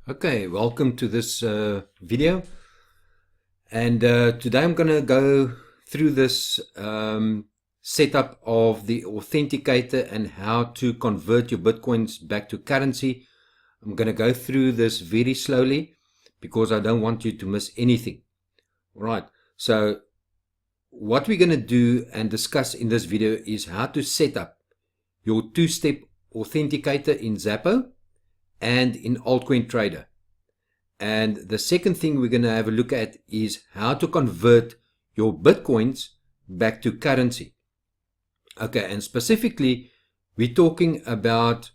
Okay, welcome to this video, and today I'm going to go through this setup of the authenticator and how to convert your Bitcoins back to currency. I'm going to go through this very slowly because I don't want you to miss anything. Right, so what we're going to do and discuss in this video is how to set up your two-step authenticator in Xapo and in Altcoin Trader. And the second thing we're going to have a look at is how to convert your Bitcoins back to currency. Okay, and specifically, we're talking about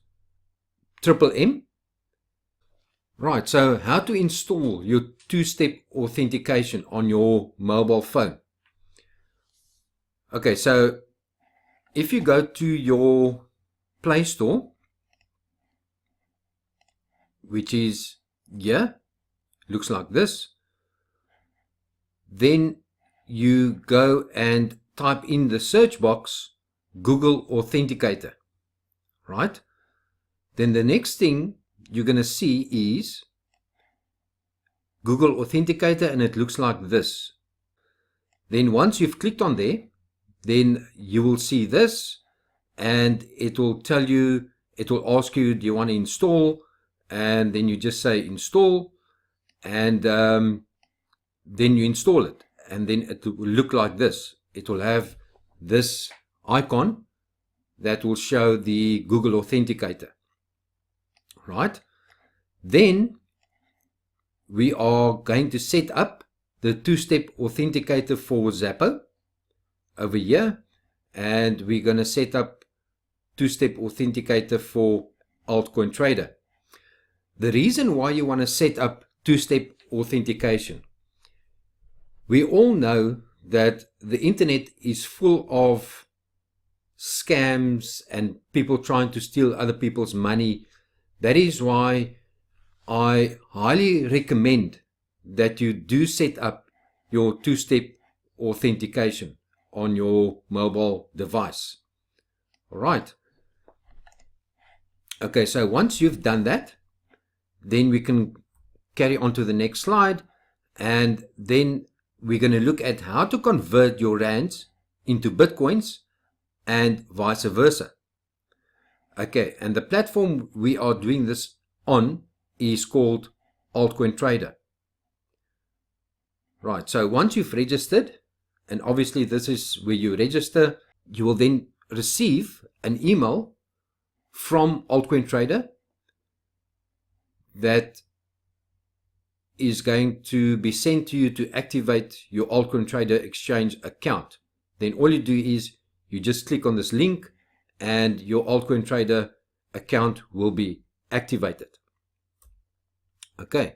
M. Right, so how to install your two-step authentication on your mobile phone. Okay, so if you go to your Play Store, which is here, looks like this, then you go and type in the search box Google Authenticator, right? Then the next thing you're going to see is Google Authenticator, and it looks like this. Then once you've clicked on there, then you will see this, and it will tell you, it will ask you, do you want to install? And then you just say install, and then you install it, and then it will look like this. It will have this icon that will show the Google Authenticator, right? Then we are going to set up the two-step authenticator for Xapo over here, and we're going to set up two-step authenticator for Altcoin Trader. The reason why you want to set up two-step authentication, we all know that the internet is full of scams and people trying to steal other people's money. That is why I highly recommend that you do set up your two-step authentication on your mobile device. All right. Okay, so once you've done that, then we can carry on to the next slide, and then we're going to look at how to convert your rands into Bitcoins and vice versa. Okay, and the platform we are doing this on is called Altcoin Trader. Right, so once you've registered, and obviously this is where you register, you will then receive an email from Altcoin Trader that is going to be sent to you to activate your Altcoin Trader exchange account. Then all you do is you just click on this link and your Altcoin Trader account will be activated. Okay,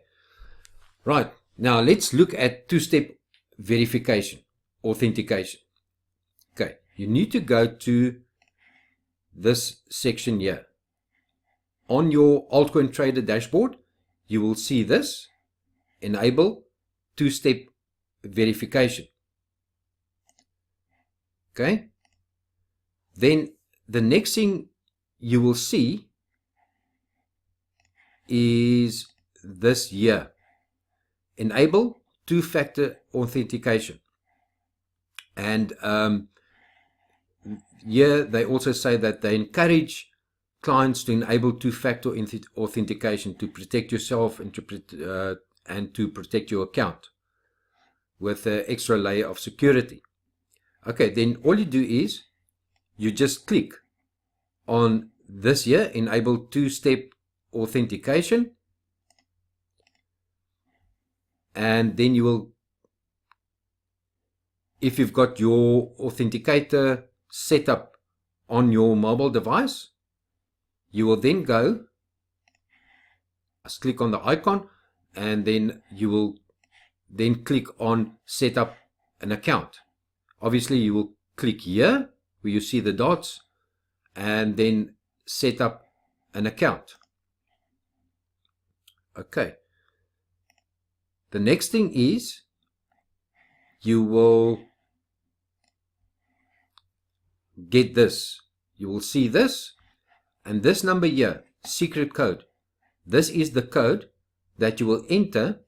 right, now let's look at two-step verification, authentication. Okay, you need to go to this section here. On your Altcoin Trader dashboard, you will see this, enable two-step verification. Okay. Then the next thing you will see is this here, enable two-factor authentication. And here they also say that they encourage clients to enable two-factor authentication to protect yourself and to protect your account with an extra layer of security. Okay, then all you do is you just click on this here, enable two-step authentication, and then you will, if you've got your authenticator set up on your mobile device, you will then go, just click on the icon, and then you will then click on set up an account. Obviously you will click here where you see the dots and then set up an account. Okay, the next thing is you will get this, you will see this, and this number here, secret code. This is the code that you will enter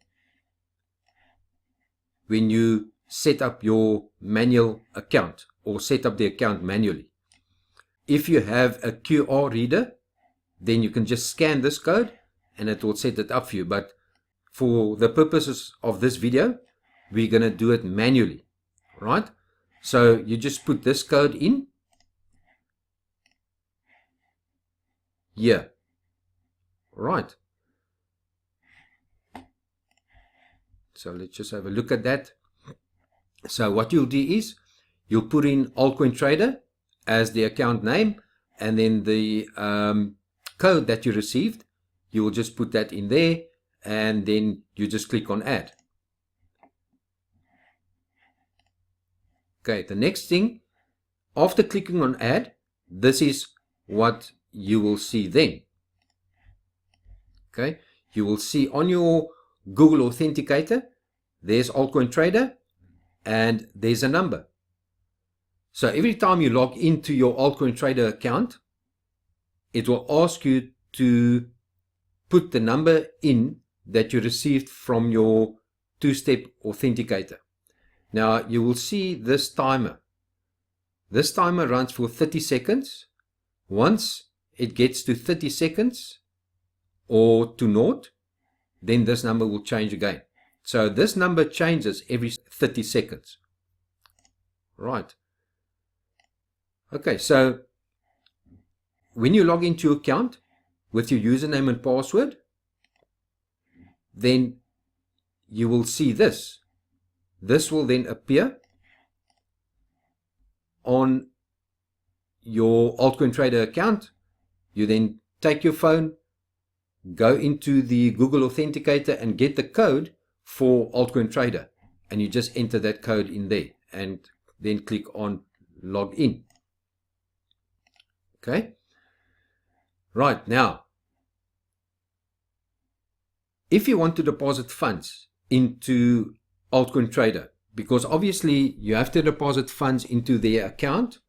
when you set up your manual account or set up the account manually. If you have a QR reader, then you can just scan this code and it will set it up for you. But for the purposes of this video, we're going to do it manually, right? So you just put this code in here, right? So let's just have a look at that. So what you'll do is you'll put in Altcoin Trader as the account name, and then the code that you received, you will just put that in there, and then you just click on add. Okay, the next thing, after clicking on add, this is what you will see then. Okay, you will see on your Google Authenticator, there's Altcoin Trader and there's a number. So every time you log into your Altcoin Trader account, it will ask you to put the number in that you received from your two-step authenticator. Now you will see this timer. This timer runs for 30 seconds. Once it gets to 30 seconds or to naught, then this number will change again. So this number changes every 30 seconds. Right. Okay, so when you log into your account with your username and password, then you will see this. This will then appear on your Altcoin Trader account. You then take your phone, go into the Google Authenticator and get the code for Altcoin Trader, and you just enter that code in there and then click on log in. Okay, right, now if you want to deposit funds into Altcoin Trader, because obviously you have to deposit funds into their account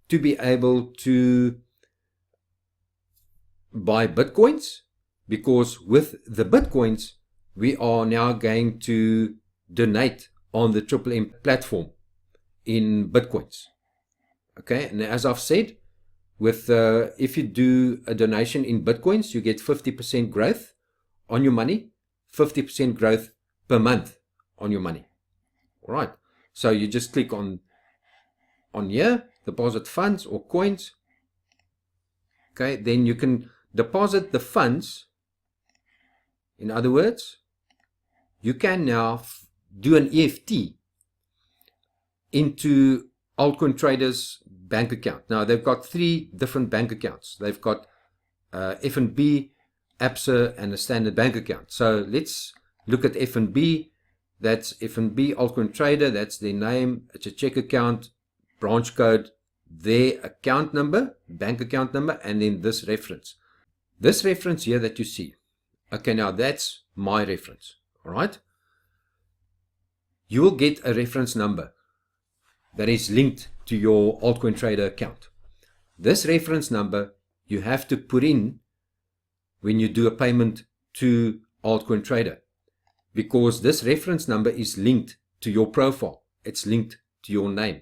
to be able to buy Bitcoins, because with the Bitcoins we are now going to donate on the Triple M platform in Bitcoins. Okay, and as I've said, with if you do a donation in Bitcoins, you get 50% growth on your money, 50% growth per month on your money. All right, so you just click on here, deposit funds or coins. Okay, then you can deposit the funds. In other words, you can now do an EFT into Altcoin Trader's bank account. Now they've got 3 different bank accounts. They've got FNB, Absa and a standard bank account. So let's look at FNB. That's FNB Altcoin Trader. That's their name. It's a check account, branch code, their account number, bank account number, and then this reference. This reference here that you see. Okay, now that's my reference. All right. You will get a reference number that is linked to your Altcoin Trader account. This reference number you have to put in when you do a payment to Altcoin Trader, because this reference number is linked to your profile. It's linked to your name,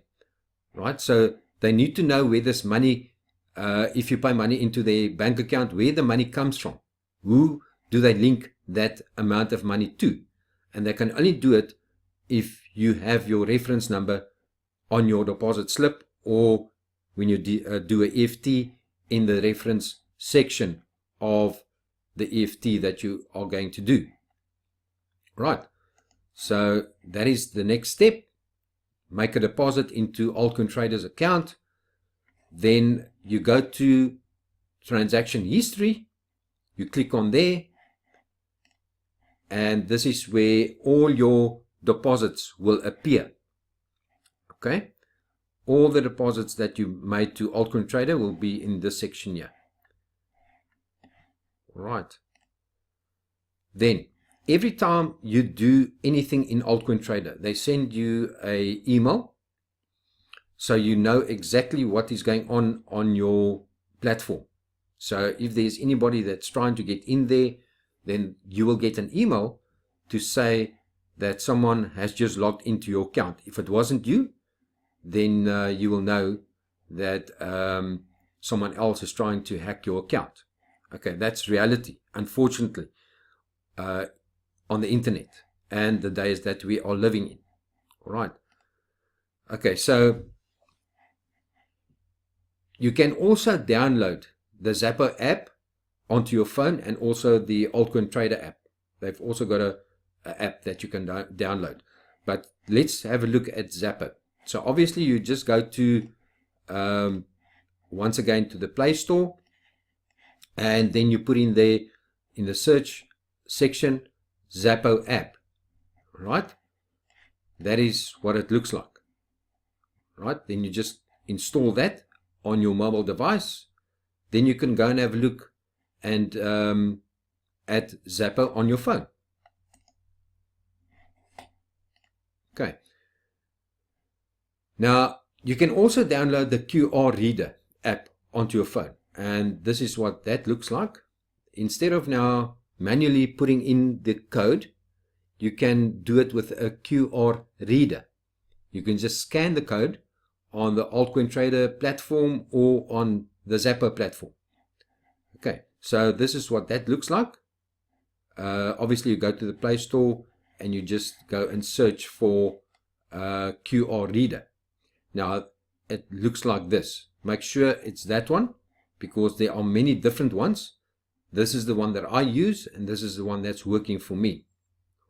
right? So they need to know where this money, if you pay money into their bank account, where the money comes from. Who do they link that amount of money to? And they can only do it if you have your reference number on your deposit slip, or when you do a EFT in the reference section of the EFT that you are going to do. Right, so that is the next step. Make a deposit into Altcoin Trader's account. Then you go to transaction history, you click on there, and this is where all your deposits will appear. Okay, all the deposits that you made to Altcoin Trader will be in this section here. Right, then every time you do anything in Altcoin Trader, they send you an email, so you know exactly what is going on your platform. So if there's anybody that's trying to get in there, then you will get an email to say that someone has just logged into your account. If it wasn't you, then you will know that someone else is trying to hack your account. Okay, that's reality, unfortunately, on the internet and the days that we are living in. All right. Okay, so you can also download the Xapo app onto your phone, and also the Altcoin Trader app. They've also got a app that you can download. But let's have a look at Xapo. So obviously you just go to once again to the Play Store, and then you put in there in the search section Xapo app. Right? That is what it looks like. Right? Then you just install that on your mobile device. Then you can go and have a look and at Xapo on your phone. Okay. Now you can also download the QR Reader app onto your phone, and this is what that looks like. Instead of now manually putting in the code, you can do it with a QR Reader. You can just scan the code on the Altcoin Trader platform or on the Xapo platform. Okay, so this is what that looks like. Obviously you go to the Play Store and you just go and search for QR Reader. Now it looks like this. Make sure it's that one, because there are many different ones. This is the one that I use, and this is the one that's working for me.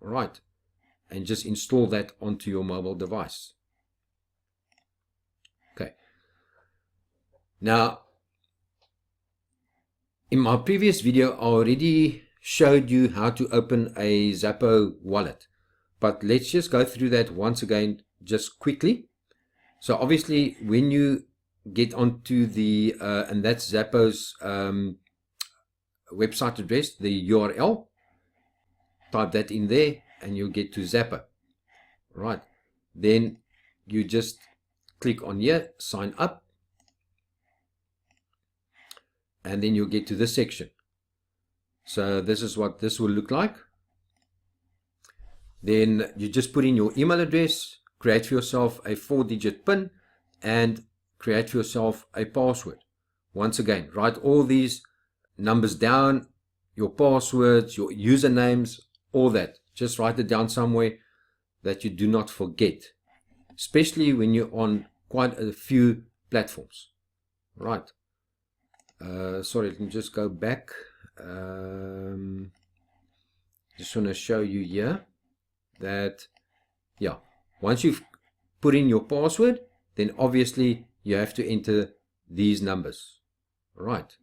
All right, and just install that onto your mobile device. Okay. Now, in my previous video, I already showed you how to open a Xapo wallet, but let's just go through that once again, just quickly. So obviously, when you get onto the, and that's Xapo's website address, the URL, type that in there, and you'll get to Xapo. Right. Then you just click on here, sign up, and then you'll get to this section. So this is what this will look like. Then you just put in your email address, create for yourself a 4-digit PIN, and create for yourself a password. Once again, write all these numbers down, your passwords, your usernames, all that. Just write it down somewhere that you do not forget, especially when you're on quite a few platforms. Right. Sorry, let me just go back. Just want to show you here that, yeah, once you've put in your password, then obviously you have to enter these numbers. Right.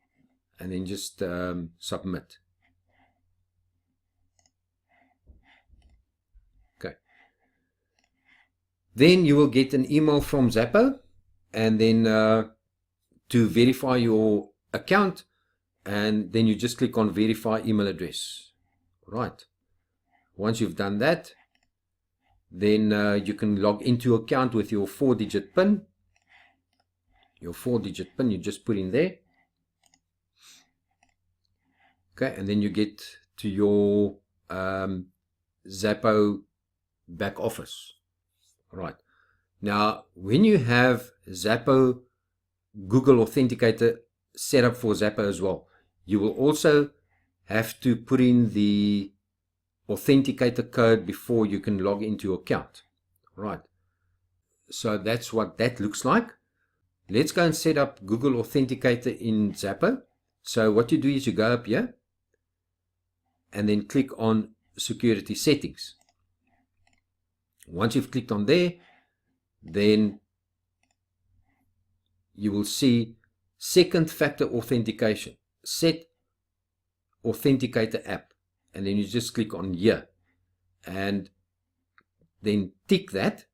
And then just submit. Okay. Then you will get an email from Xapo, and then to verify your account, and then you just click on verify email address. Right. Once you've done that, then you can log into your account with your 4-digit PIN. Your 4-digit PIN you just put in there. Okay, and then you get to your Xapo back office. Right. Now, when you have Xapo Google Authenticator set up for Xapo as well, you will also have to put in the authenticator code before you can log into your account. Right. So that's what that looks like. Let's go and set up Google Authenticator in Xapo. So what you do is you go up here and then click on security settings. Once you've clicked on there, then you will see second factor authentication, set authenticator app, and then you just click on here and then tick that,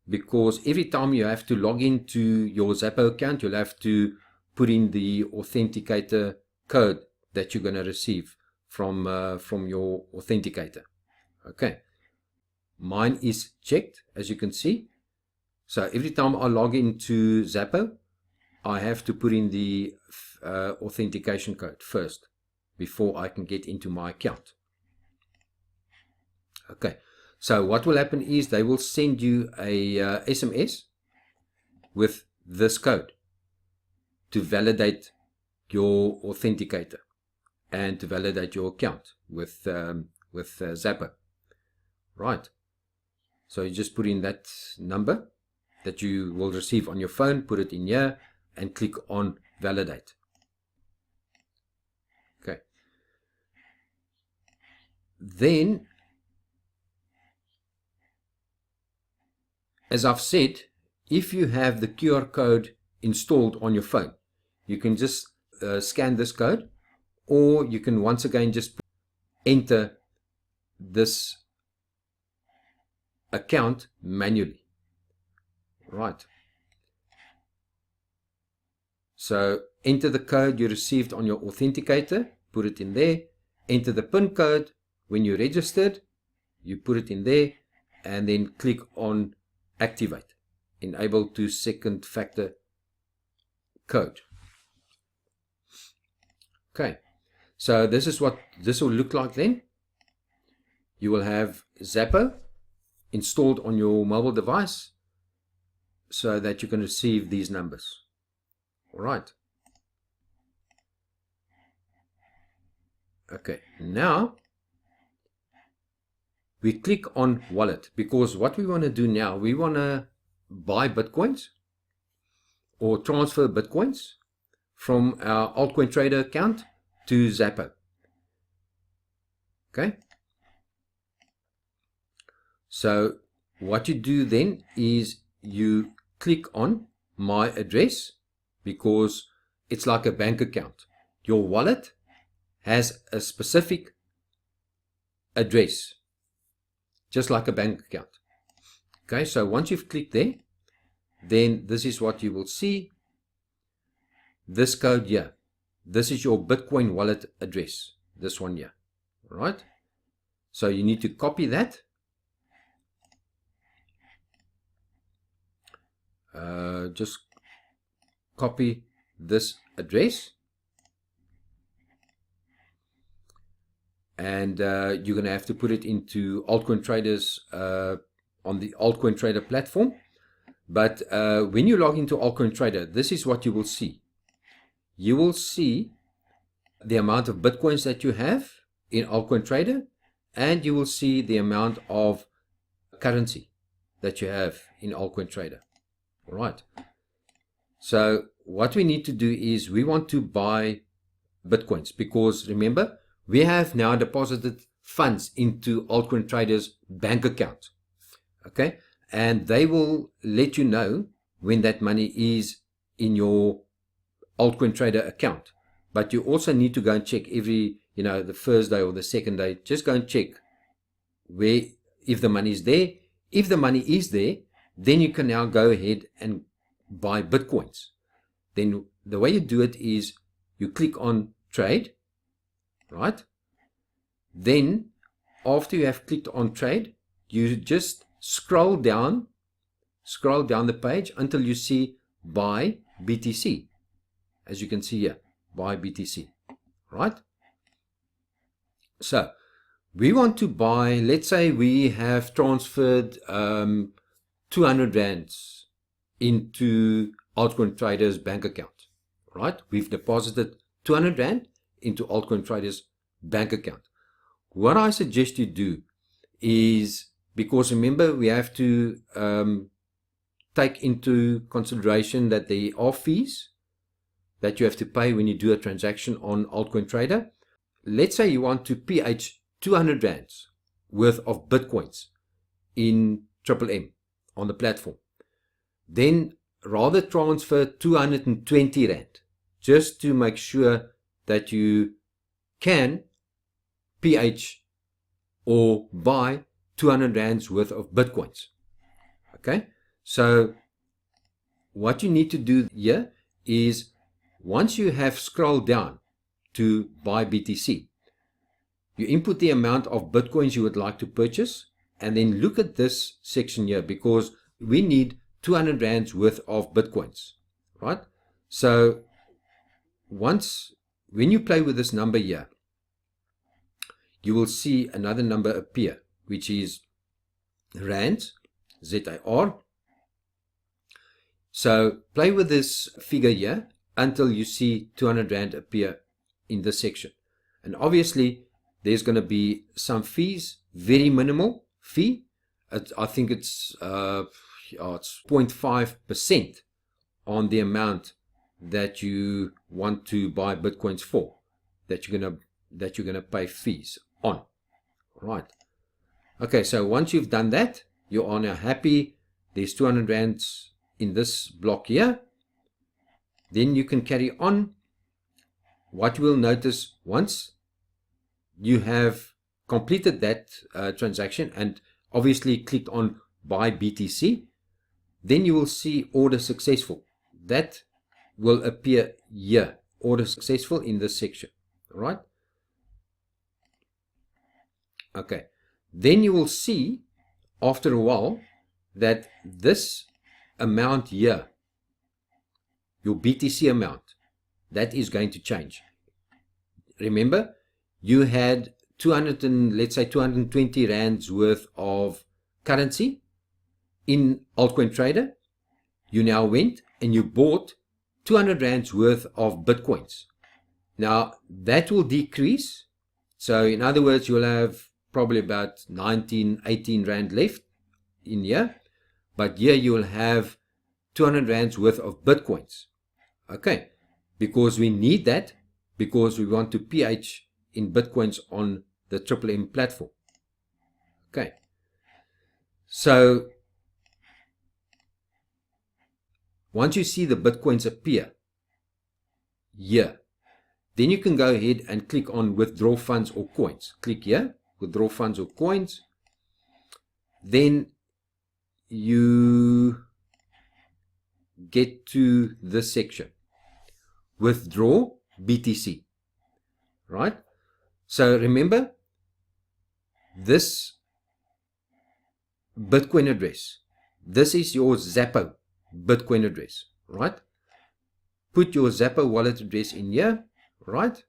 because every time you have to log into your Xapo account, you'll have to put in the authenticator code that you're going to receive from your authenticator. Okay, mine is checked, as you can see. So every time I log into Xapo, I have to put in the authentication code first before I can get into my account. Okay, so what will happen is they will send you a SMS with this code to validate your authenticator and to validate your account with Zapper. Right. So you just put in that number that you will receive on your phone, put it in here, and click on validate. Okay. Then, as I've said, if you have the QR code installed on your phone, you can just scan this code, or you can once again just enter this account manually. Right. So enter the code you received on your authenticator, put it in there, enter the PIN code when you registered, you put it in there, and then click on activate, enable 2-second factor code. Okay, so this is what this will look like then. You will have Zapper installed on your mobile device so that you can receive these numbers. All right. Okay, now we click on wallet, because what we want to do now, we want to buy Bitcoins or transfer Bitcoins from our Altcoin Trader account to Zapper. Okay. So what you do then is you click on my address, because it's like a bank account. Your wallet has a specific address, just like a bank account. Okay, so once you've clicked there, then this is what you will see. This code here, this is your Bitcoin wallet address, this one here. All right, so you need to copy that. Just copy this address, and you're going to have to put it into Altcoin Traders on the Altcoin Trader platform. But when you log into Altcoin Trader, this is what you will see. You will see the amount of Bitcoins that you have in Altcoin Trader, and you will see the amount of currency that you have in Altcoin Trader. All right. So what we need to do is we want to buy Bitcoins, because remember, we have now deposited funds into Altcoin Traders bank account. Okay. And they will let you know when that money is in your Altcoin Trader account. But you also need to go and check every, the first day or the second day, just go and check where, if the money is there. If the money is there, then you can now go ahead and buy Bitcoins. Then the way you do it is you click on trade, right? Then after you have clicked on trade, you just scroll down the page until you see buy BTC. As you can see here, buy BTC, right? So we want to buy, let's say we have transferred 200 rands into Altcoin Traders bank account, right? We've deposited 200 rand into Altcoin Traders bank account. What I suggest you do is, because remember, we have to take into consideration that there are fees that you have to pay when you do a transaction on Altcoin Trader. Let's say you want to PH 200 rands worth of Bitcoins in M on the platform. Then rather transfer 220 rand, just to make sure that you can PH or buy 200 rands worth of Bitcoins. Okay, so what you need to do here is, once you have scrolled down to buy BTC, you input the amount of Bitcoins you would like to purchase, and then look at this section here, because we need 200 rands worth of Bitcoins, right? So when you play with this number here, you will see another number appear, which is rands, ZAR. So play with this figure here until you see 200 Rand appear in this section. And obviously there's going to be some fees, very minimal fee. I think it's 0.5% on the amount that you want to buy Bitcoins for, that you're gonna pay fees on. All right. Okay, so once you've done that, you are now happy. There's 200 Rands in this block here. Then you can carry on. What you will notice, once you have completed that transaction and obviously clicked on buy BTC, then you will see order successful. That will appear here, order successful, in this section. All right. Okay, then you will see after a while that this amount here, your BTC amount, that is going to change. Remember, you had 200 and let's say 220 Rands worth of currency in Altcoin Trader. You now went and you bought 200 Rands worth of Bitcoins. Now that will decrease. So in other words, you'll have probably about 19, 18 Rand left in here. But here you will have 200 Rands worth of Bitcoins. Okay, because we need that, because we want to PH in Bitcoins on the Triple M platform. Okay, so once you see the Bitcoins appear here, then you can go ahead and click on withdraw funds or coins. Click here, withdraw funds or coins. Then you get to this section, withdraw BTC, right? So remember, this Bitcoin address, this is your Xapo Bitcoin address, right? Put your Xapo wallet address in here, right?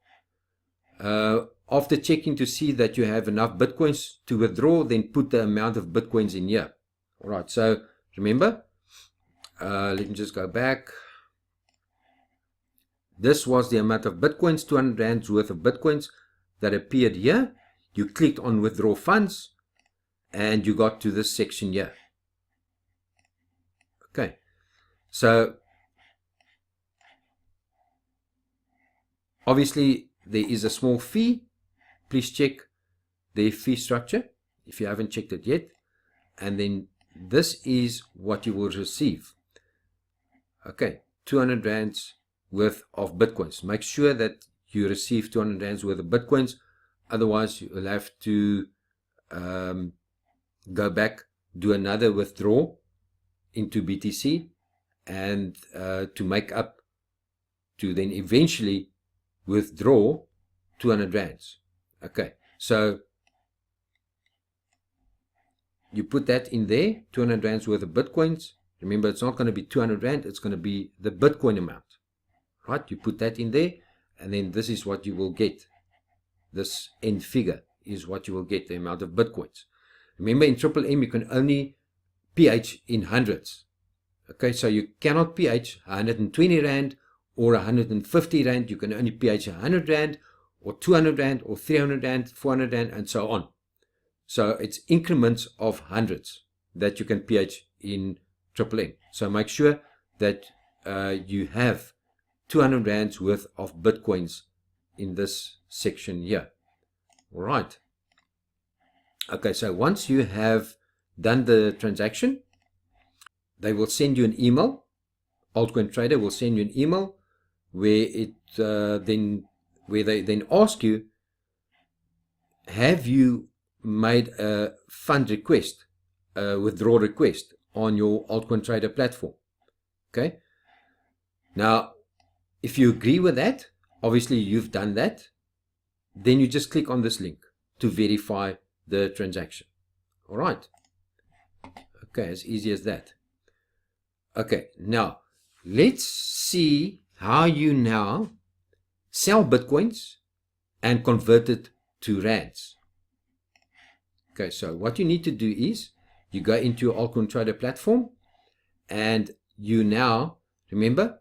After checking to see that you have enough Bitcoins to withdraw, then put the amount of Bitcoins in here. All right, so remember, let me just go back. This was the amount of Bitcoins, 200 Rands worth of Bitcoins that appeared here. You clicked on withdraw funds and you got to this section here. Okay, so obviously there is a small fee. Please check the fee structure if you haven't checked it yet. And then this is what you will receive. Okay, 200 Rands worth of Bitcoins. Make sure that you receive 200 Rands worth of Bitcoins. Otherwise, you'll have to go back, do another withdrawal into BTC, and to make up, to then eventually withdraw 200 Rands. Okay, so you put that in there, 200 Rands worth of Bitcoins. Remember, it's not going to be 200 Rand, it's going to be the Bitcoin amount, right? You put that in there, and then this is what you will get. This end figure is what you will get, the amount of Bitcoins. Remember, in Triple M, you can only PH in hundreds. Okay, so you cannot PH 120 Rand or 150 Rand. You can only PH 100 Rand or 200 Rand or 300 Rand, 400 Rand, and so on. So it's increments of hundreds that you can PH in Triple M. So make sure that you have 200 Rands worth of Bitcoins in this section here. All right. Okay, so once you have done the transaction, they will send you an email. Altcoin Trader will send you an email where they then ask you, have you made a fund request, a withdrawal request on your Altcoin Trader platform? Okay. Now, if you agree with that, obviously you've done that, then you just click on this link to verify the transaction. All right. Okay, as easy as that. Okay, now let's see how you now sell Bitcoins and convert it to Rands. Okay, so what you need to do is you go into your Altcoin Trader platform, and you now, remember,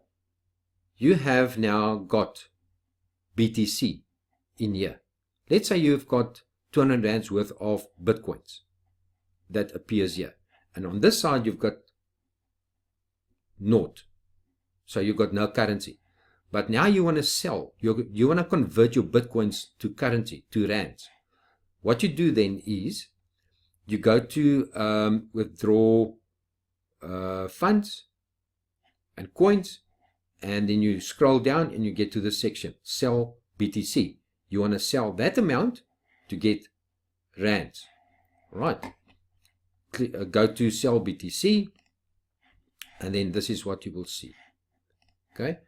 you have now got BTC in here. Let's say you've got 200 rands worth of Bitcoins that appears here. And on this side, you've got naught. So you've got no currency. But now you want to sell. You want to convert your Bitcoins to currency, to rands. What you do then is you go to withdraw funds and coins, and then you scroll down and you get to this section, sell BTC. You want to sell that amount to get rands. Right. Go to sell BTC, and then this is what you will see. Okay.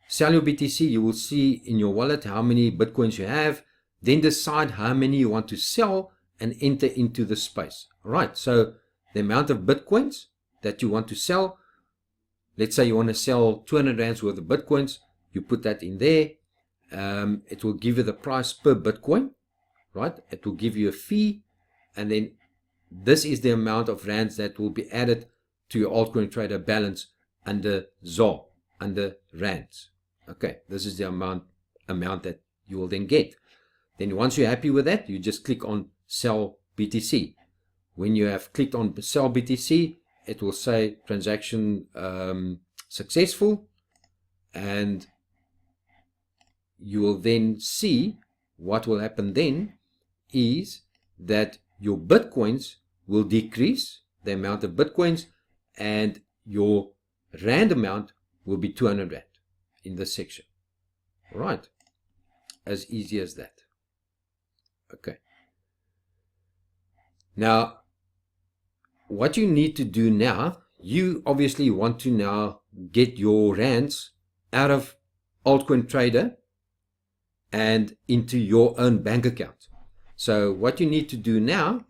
Sell your BTC. You will see in your wallet how many Bitcoins you have. Then decide how many you want to sell and enter into the space. Right. So the amount of Bitcoins that you want to sell, let's say you want to sell 200 rands worth of Bitcoins, you put that in there. It will give you the price per Bitcoin, right? It will give you a fee, and then this is the amount of rands that will be added to your Altcoin Trader balance under ZAR, under rands. Okay, this is the amount that you will then get. Then once you're happy with that, you just click on sell BTC. When you have clicked on sell BTC, it will say transaction successful, and you will then see what will happen then is that your Bitcoins will decrease, the amount of Bitcoins, and your rand amount will be 200 rand in this section. All right, as easy as that. Okay. Now, what you need to do now, you obviously want to now get your rands out of Altcoin Trader and into your own bank account. So what you need to do now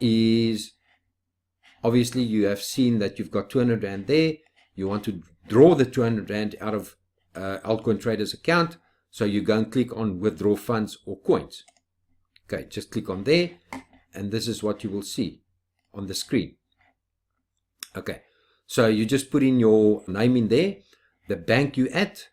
is, obviously you have seen that you've got 200 rand there. You want to draw the 200 rand out of Altcoin Trader's account. So you go and click on withdraw funds or coins. Okay, just click on there, and this is what you will see on the screen. Okay, so you just put in your name in there, the bank you at,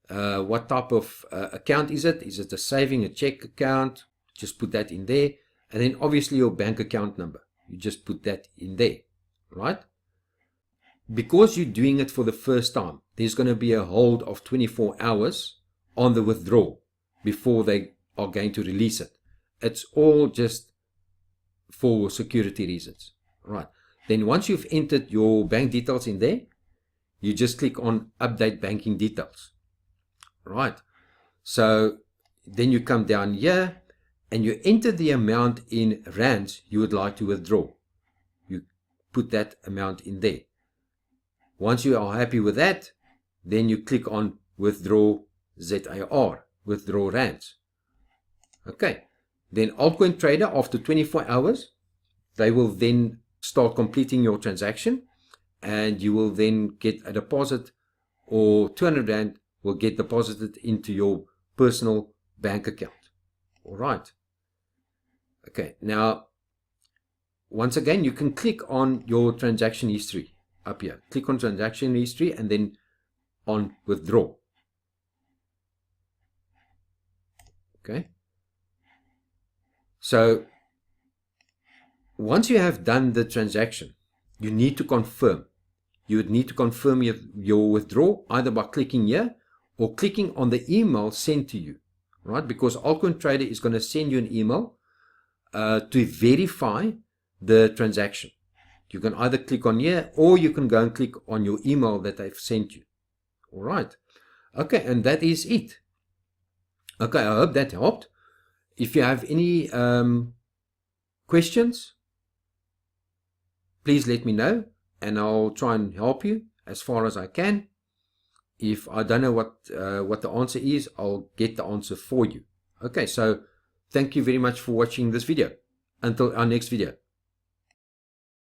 what type of account is it? Is it a saving, a check account? Just put that in there, and then obviously your bank account number. You just put that in there, right? Because you're doing it for the first time, there's going to be a hold of 24 hours on the withdrawal before they are going to release it. It's all just for security reasons, right? Then once you've entered your bank details in there, you just click on update banking details, right? So then you come down here and you enter the amount in rands you would like to withdraw. You put that amount in there. Once you are happy with that, then you click on withdraw ZAR, withdraw rands. Okay. Then Altcoin Trader, after 24 hours, they will then start completing your transaction, and you will then get a deposit, or 200 rand will get deposited into your personal bank account. All right. Okay. Now, once again, you can click on your transaction history up here. Click on transaction history and then on withdraw. Okay. So once you have done the transaction, you need to confirm. You would need to confirm your withdrawal either by clicking here or clicking on the email sent to you, right? Because Altcoin Trader is going to send you an email to verify the transaction. You can either click on here or you can go and click on your email that they've sent you. All right. Okay, and that is it. Okay, I hope that helped. If you have any questions, please let me know, and I'll try and help you as far as I can. If I don't know what the answer is, I'll get the answer for you. Okay, so thank you very much for watching this video. Until our next video.